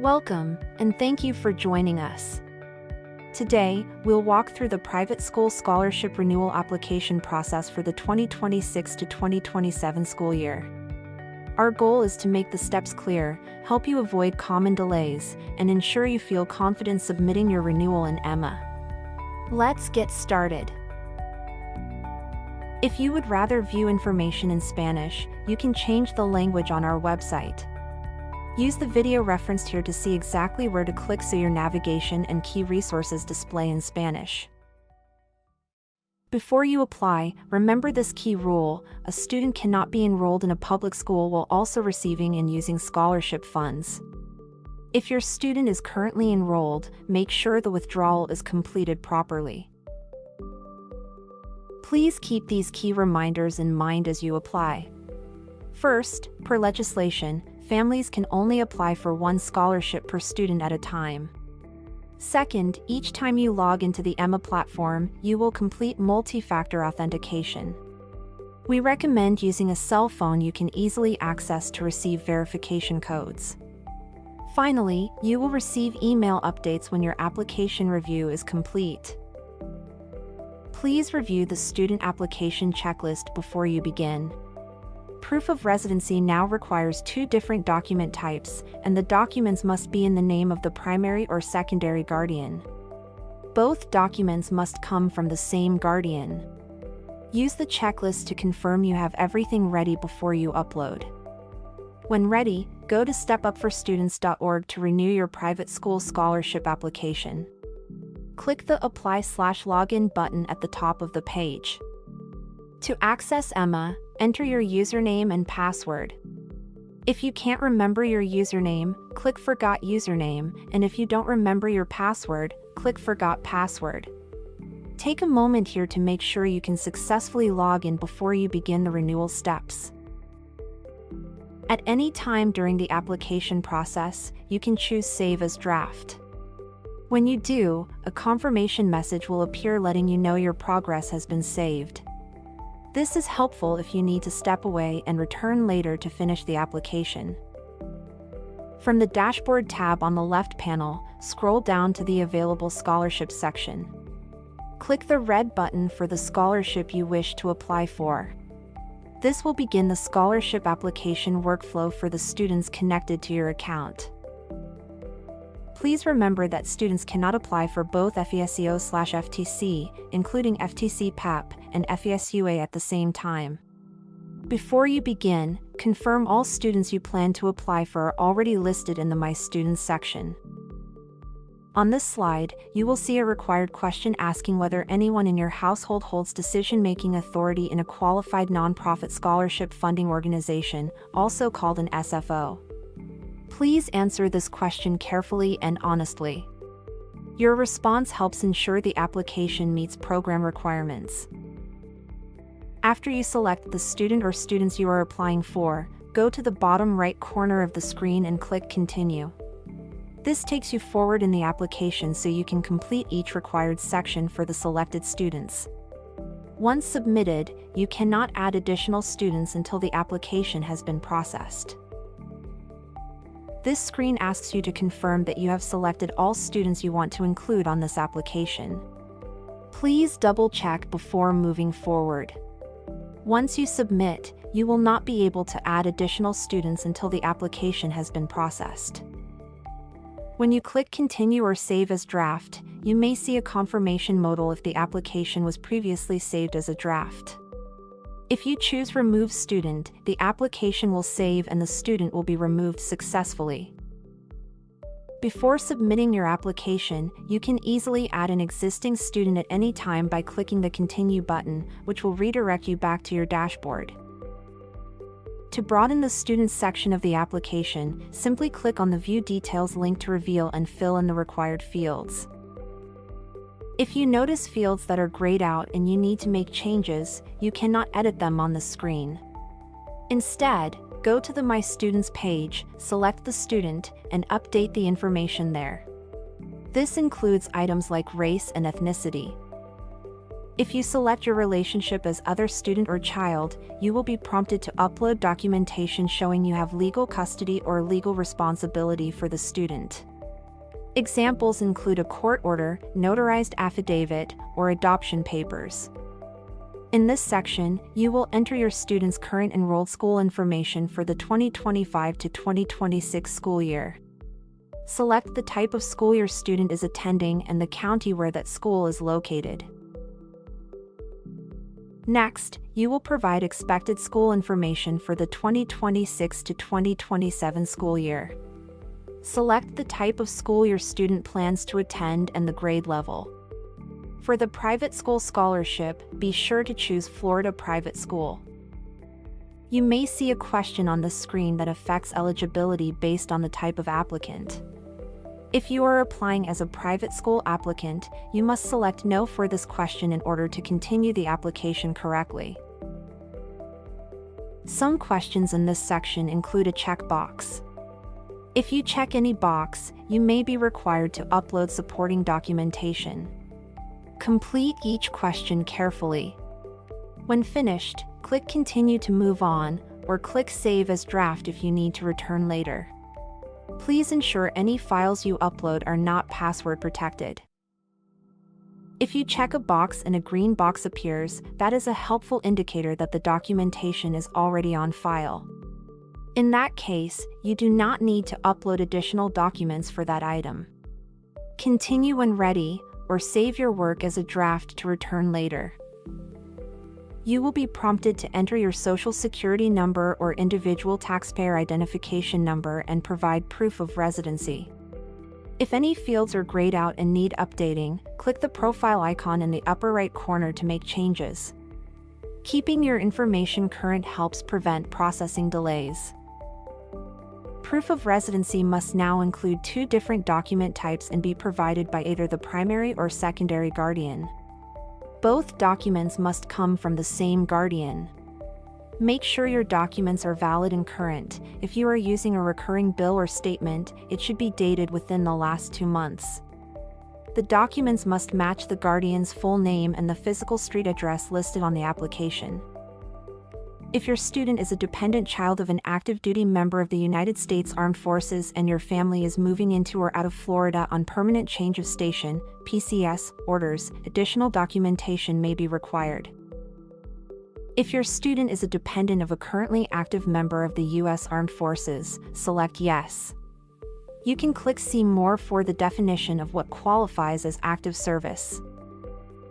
Welcome, and thank you for joining us. Today, we'll walk through the private school scholarship renewal application process for the 2026 to 2027 school year. Our goal is to make the steps clear, help you avoid common delays, and ensure you feel confident submitting your renewal in EMA. Let's get started. If you would rather view information in Spanish, you can change the language on our website. Use the video referenced here to see exactly where to click so your navigation and key resources display in Spanish. Before you apply, remember this key rule: a student cannot be enrolled in a public school while also receiving and using scholarship funds. If your student is currently enrolled, make sure the withdrawal is completed properly. Please keep these key reminders in mind as you apply. First, per legislation, families can only apply for one scholarship per student at a time. Second, each time you log into the EMA platform, you will complete multi-factor authentication. We recommend using a cell phone you can easily access to receive verification codes. Finally, you will receive email updates when your application review is complete. Please review the student application checklist before you begin. Proof of residency now requires two different document types, and the documents must be in the name of the primary or secondary guardian. Both documents must come from the same guardian. Use the checklist to confirm you have everything ready before you upload. When ready, go to stepupforstudents.org to renew your private school scholarship application. Click the Apply/Login button at the top of the page. To access EMA, enter your username and password. If you can't remember your username, click Forgot Username, and if you don't remember your password, click Forgot Password. Take a moment here to make sure you can successfully log in before you begin the renewal steps. At any time during the application process, you can choose Save as Draft. When you do, a confirmation message will appear letting you know your progress has been saved. This is helpful if you need to step away and return later to finish the application. From the Dashboard tab on the left panel, scroll down to the Available Scholarships section. Click the red button for the scholarship you wish to apply for. This will begin the scholarship application workflow for the students connected to your account. Please remember that students cannot apply for both FES-EO/FTC, including FTC PEP, and FES-UA at the same time. Before you begin, confirm all students you plan to apply for are already listed in the My Students section. On this slide, you will see a required question asking whether anyone in your household holds decision-making authority in a qualified nonprofit scholarship funding organization, also called an SFO. Please answer this question carefully and honestly. Your response helps ensure the application meets program requirements. After you select the student or students you are applying for, go to the bottom right corner of the screen and click Continue. This takes you forward in the application so you can complete each required section for the selected students. Once submitted, you cannot add additional students until the application has been processed. This screen asks you to confirm that you have selected all students you want to include on this application. Please double-check before moving forward. Once you submit, you will not be able to add additional students until the application has been processed. When you click Continue or Save as Draft, you may see a confirmation modal if the application was previously saved as a draft. If you choose Remove Student, the application will save and the student will be removed successfully. Before submitting your application, you can easily add an existing student at any time by clicking the Continue button, which will redirect you back to your dashboard. To broaden the Students section of the application, simply click on the View Details link to reveal and fill in the required fields. If you notice fields that are grayed out and you need to make changes, you cannot edit them on the screen. Instead, go to the My Students page, select the student, and update the information there. This includes items like race and ethnicity. If you select your relationship as other student or child, you will be prompted to upload documentation showing you have legal custody or legal responsibility for the student. Examples include a court order, notarized affidavit, or adoption papers. In this section, you will enter your student's current enrolled school information for the 2025 to 2026 school year. Select the type of school your student is attending and the county where that school is located. Next, you will provide expected school information for the 2026 to 2027 school year. Select the type of school your student plans to attend and the grade level. For the private school scholarship, be sure to choose Florida Private School. You may see a question on the screen that affects eligibility based on the type of applicant. If you are applying as a private school applicant, you must select No for this question in order to continue the application correctly. Some questions in this section include a checkbox. If you check any box, you may be required to upload supporting documentation. Complete each question carefully. When finished, click Continue to move on, or click Save as draft if you need to return later. Please ensure any files you upload are not password protected. If you check a box and a green box appears, that is a helpful indicator that the documentation is already on file. In that case, you do not need to upload additional documents for that item. Continue when ready, or save your work as a draft to return later. You will be prompted to enter your Social Security number or individual taxpayer identification number and provide proof of residency. If any fields are grayed out and need updating, click the profile icon in the upper right corner to make changes. Keeping your information current helps prevent processing delays. Proof of residency must now include 2 different document types and be provided by either the primary or secondary guardian. Both documents must come from the same guardian. Make sure your documents are valid and current. If you are using a recurring bill or statement, it should be dated within the last 2 months. The documents must match the guardian's full name and the physical street address listed on the application. If your student is a dependent child of an active duty member of the United States Armed Forces and your family is moving into or out of Florida on permanent change of station, PCS, orders, additional documentation may be required. If your student is a dependent of a currently active member of the U.S. Armed Forces, select Yes. You can click See More for the definition of what qualifies as active service.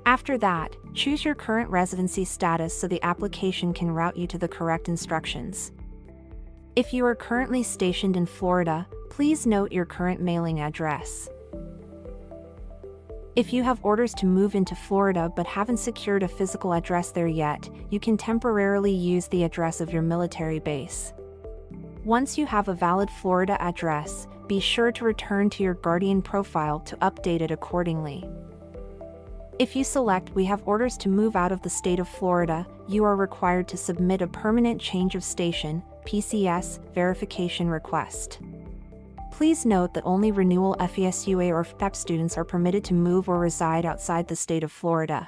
After that, choose your current residency status so the application can route you to the correct instructions. If you are currently stationed in Florida, please note your current mailing address. If you have orders to move into Florida but haven't secured a physical address there yet, you can temporarily use the address of your military base. Once you have a valid Florida address, be sure to return to your guardian profile to update it accordingly. If you select We have orders to move out of the state of Florida, you are required to submit a permanent change of station, PCS, verification request. Please note that only Renewal FES-EO or FEP students are permitted to move or reside outside the state of Florida.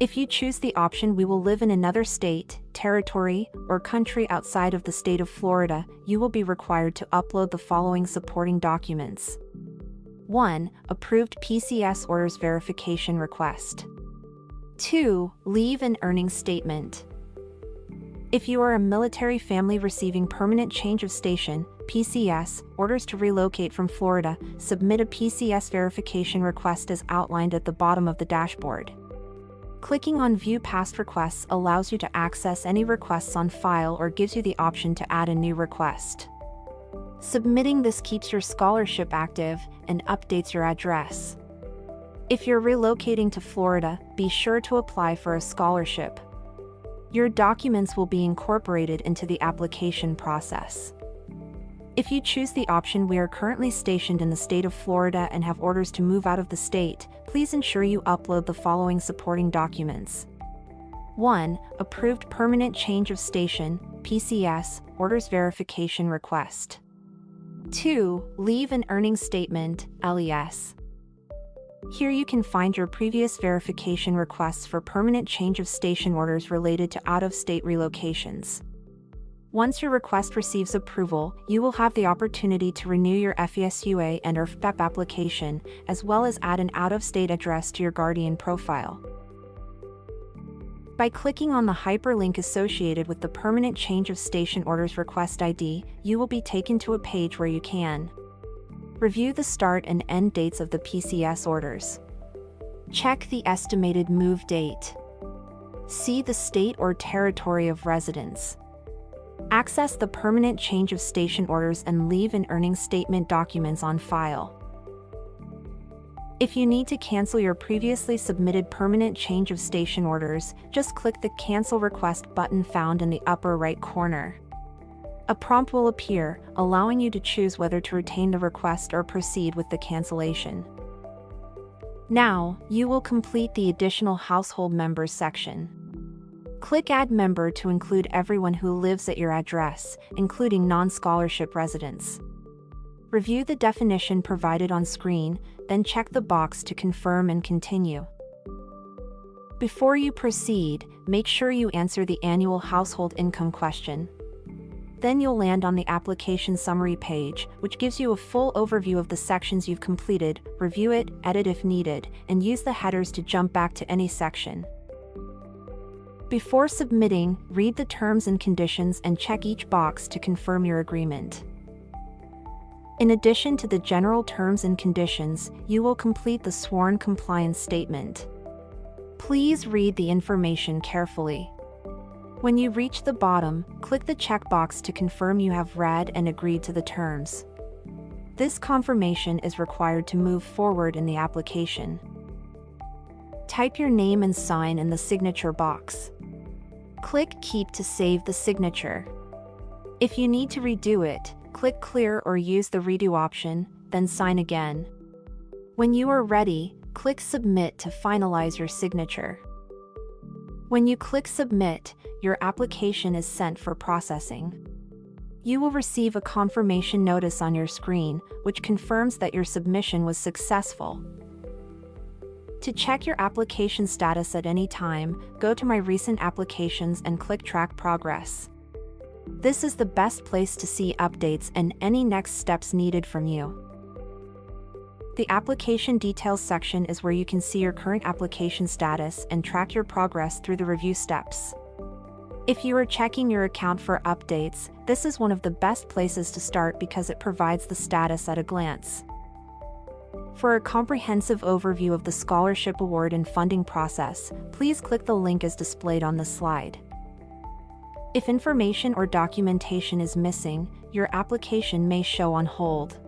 If you choose the option We will live in another state, territory, or country outside of the state of Florida, you will be required to upload the following supporting documents. 1. Approved PCS orders verification request. 2. Leave and earnings statement. If you are a military family receiving permanent change of station, PCS, orders to relocate from Florida, submit a PCS verification request as outlined at the bottom of the dashboard. Clicking on View Past Requests allows you to access any requests on file or gives you the option to add a new request. Submitting this keeps your scholarship active and updates your address. If you're relocating to Florida, be sure to apply for a scholarship. Your documents will be incorporated into the application process. If you choose the option We are currently stationed in the state of Florida and have orders to move out of the state, please ensure you upload the following supporting documents. 1. Approved permanent change of station, PCS, orders verification request. 2. Leave and earnings statement, LES. Here you can find your previous verification requests for permanent change of station orders related to out-of-state relocations. Once your request receives approval, you will have the opportunity to renew your FES-EO and/or FEP application, as well as add an out-of-state address to your Guardian profile. By clicking on the hyperlink associated with the Permanent Change of Station Orders Request ID, you will be taken to a page where you can review the start and end dates of the PCS orders. Check the estimated move date. See the state or territory of residence. Access the permanent change of station orders and leave and earnings statement documents on file. If you need to cancel your previously submitted permanent change of station orders, just click the Cancel Request button found in the upper right corner. A prompt will appear, allowing you to choose whether to retain the request or proceed with the cancellation. Now, you will complete the Additional Household Members section. Click Add Member to include everyone who lives at your address, including non-scholarship residents. Review the definition provided on screen, then check the box to confirm and continue. Before you proceed, make sure you answer the annual household income question. Then you'll land on the application summary page, which gives you a full overview of the sections you've completed. Review it, edit if needed, and use the headers to jump back to any section. Before submitting, read the terms and conditions and check each box to confirm your agreement. In addition to the general terms and conditions, you will complete the sworn compliance statement. Please read the information carefully. When you reach the bottom, click the checkbox to confirm you have read and agreed to the terms. This confirmation is required to move forward in the application. Type your name and sign in the signature box. Click Keep to save the signature. If you need to redo it, click Clear or use the Redo option, then sign again. When you are ready, click Submit to finalize your signature. When you click Submit, your application is sent for processing. You will receive a confirmation notice on your screen, which confirms that your submission was successful. To check your application status at any time, go to My Recent Applications and click Track Progress. This is the best place to see updates and any next steps needed from you. The Application Details section is where you can see your current application status and track your progress through the review steps. If you are checking your account for updates, this is one of the best places to start because it provides the status at a glance. For a comprehensive overview of the scholarship award and funding process, please click the link as displayed on the slide. If information or documentation is missing, your application may show on hold.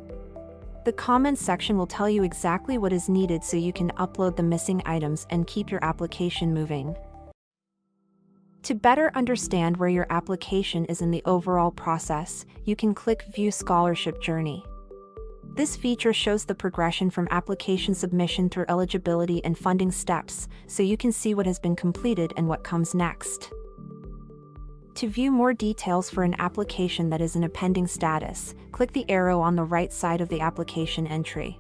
The comments section will tell you exactly what is needed so you can upload the missing items and keep your application moving. To better understand where your application is in the overall process, you can click View Scholarship Journey. This feature shows the progression from application submission through eligibility and funding steps, so you can see what has been completed and what comes next. To view more details for an application that is in a pending status, click the arrow on the right side of the application entry.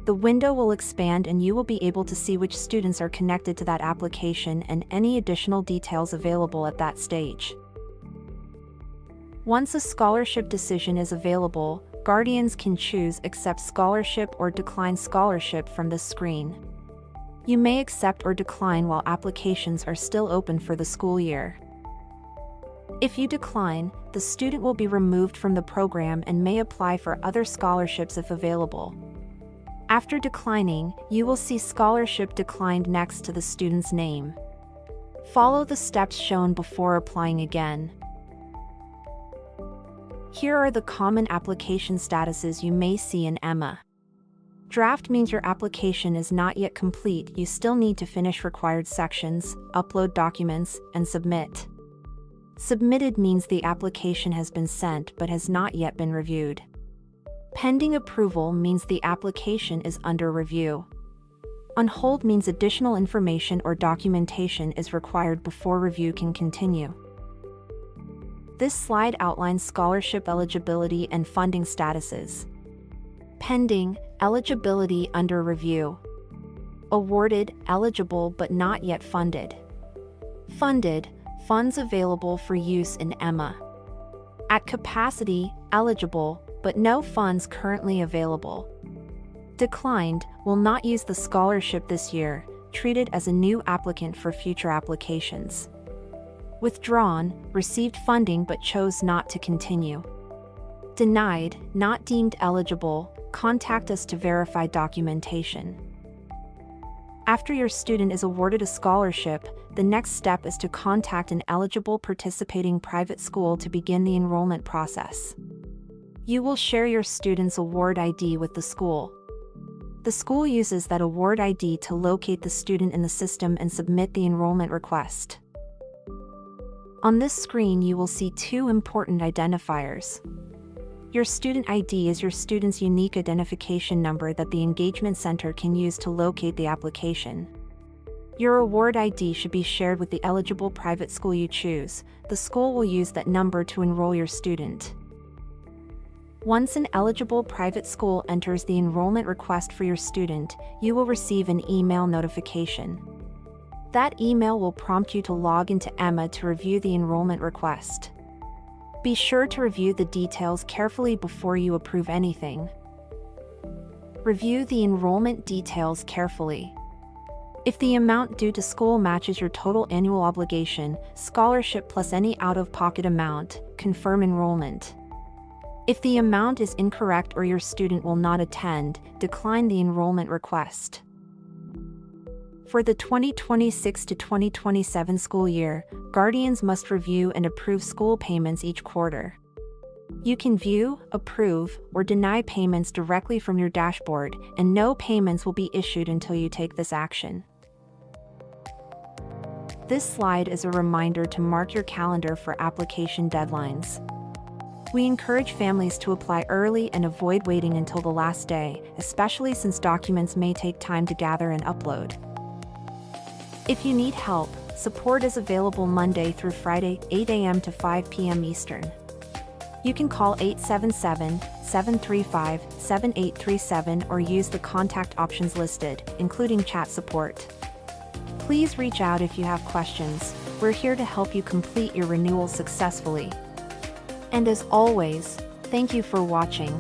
The window will expand and you will be able to see which students are connected to that application and any additional details available at that stage. Once a scholarship decision is available, Guardians can choose Accept Scholarship or Decline Scholarship from this screen. You may accept or decline while applications are still open for the school year. If you decline, the student will be removed from the program and may apply for other scholarships if available. After declining, you will see Scholarship Declined next to the student's name. Follow the steps shown before applying again. Here are the common application statuses you may see in EMA. Draft means your application is not yet complete, you still need to finish required sections, upload documents, and submit. Submitted means the application has been sent but has not yet been reviewed. Pending approval means the application is under review. On hold means additional information or documentation is required before review can continue. This slide outlines scholarship eligibility and funding statuses. Pending, eligibility under review. Awarded, eligible but not yet funded. Funded, funds available for use in EMA. At capacity, eligible, but no funds currently available. Declined, will not use the scholarship this year, treated as a new applicant for future applications. Withdrawn, received funding but chose not to continue. Denied, not deemed eligible, contact us to verify documentation. After your student is awarded a scholarship, the next step is to contact an eligible participating private school to begin the enrollment process. You will share your student's award ID with the school. The school uses that award ID to locate the student in the system and submit the enrollment request. On this screen you will see two important identifiers. Your student ID is your student's unique identification number that the engagement center can use to locate the application. Your award ID should be shared with the eligible private school you choose. The school will use that number to enroll your student. Once an eligible private school enters the enrollment request for your student, you will receive an email notification. That email will prompt you to log into EMA to review the enrollment request. Be sure to review the details carefully before you approve anything. Review the enrollment details carefully. If the amount due to school matches your total annual obligation, scholarship plus any out-of-pocket amount, confirm enrollment. If the amount is incorrect or your student will not attend, decline the enrollment request. For the 2026 to 2027 school year, guardians must review and approve school payments each quarter. You can view, approve, or deny payments directly from your dashboard, and no payments will be issued until you take this action. This slide is a reminder to mark your calendar for application deadlines. We encourage families to apply early and avoid waiting until the last day, especially since documents may take time to gather and upload. If you need help, support is available Monday through Friday, 8 a.m. to 5 p.m. Eastern. You can call 877-735-7837 or use the contact options listed, including chat support. Please reach out if you have questions. We're here to help you complete your renewal successfully. And as always, thank you for watching.